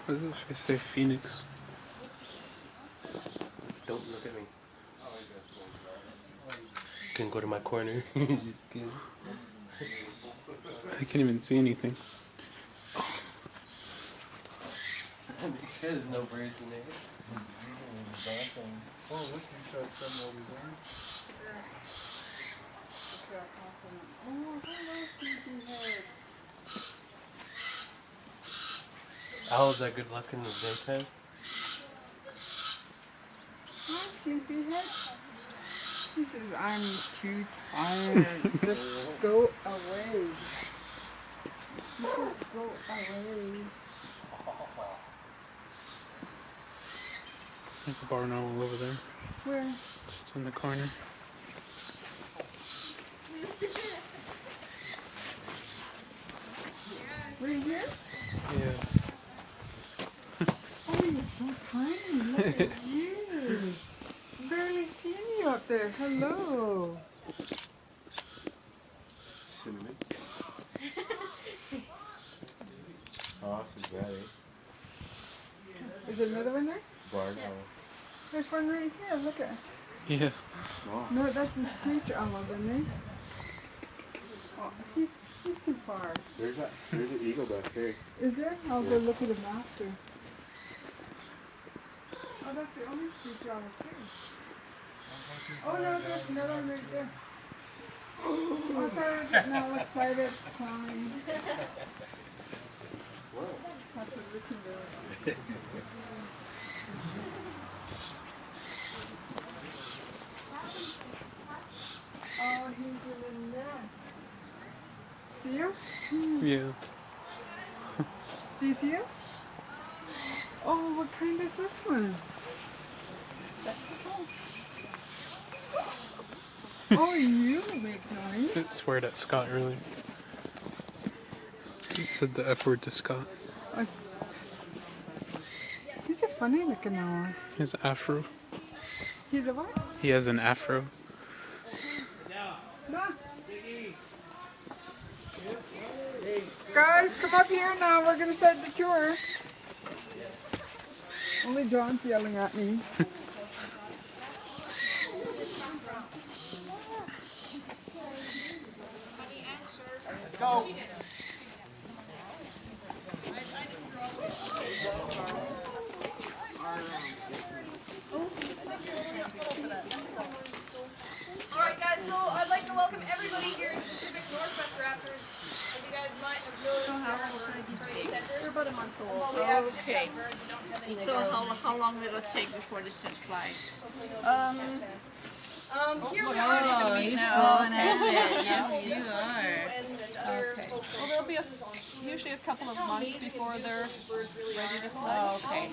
What does it say? Phoenix. Don't look at me. Can go to my corner. Just kidding. I can't even see anything. Make sure there's no birds in there. Owls are good luck in the daytime. Hi, sleepyhead. He says, I'm too tired. Just go away. Just go away. There's a barn owl over there. Where? Just in the corner. Right here? Yeah. Oh, you're so tiny. Look at you. Barely seen you up there. Hello. Cinnamon. Oh, this is bad, eh? Is there another one there? Barn owl. There's one right here. Look at it. Yeah. Small. No, that's a screech owl, isn't it? Oh, he's too far. There's an eagle back there. Is there? I'll go look at him after. Oh, that's the only screech owl too. Oh no, there's another one right there. Oh, sorry, I'm getting all excited. Fine. Have to listen to it. Oh, he's in the nest. See you? Yeah. Do you see him? Oh, what kind is this one? Oh, you make I noise. swear at Scott earlier. He said the F word to Scott. He's a funny looking owl. He has an afro. He's a what? He has an afro. No. Guys, come up here now. We're going to start the tour. Only John's yelling at me. Go! Alright guys, so I'd like to welcome everybody here to Pacific Northwest Raptors. As you guys might have noticed, They're about a month old. okay. So how long will it take before they start flying? Here we are. Oh, he's going at it. Yes, you are. Okay. Well, there'll be usually a couple of months before they're ready to fly. Oh, okay.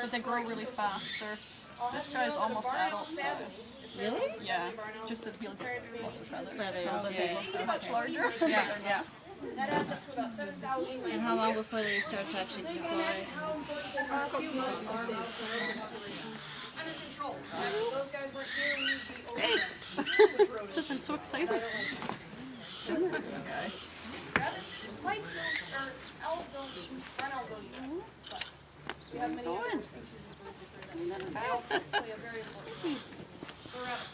But they grow really fast. This guy's almost adult size. Really? Yeah, just that he'll get lots of feathers. Feathers, yeah. Much larger. Yeah. That adds up to about 7,000. And how long before they start to actually fly? A few months. Under control. If those guys weren't here, we would be over. This has been so exciting. Rabbits, mice don't, or owls don't, barn owls don't eat rabbits, but we have many other species of birds that do. They all play a very important role. So rabbit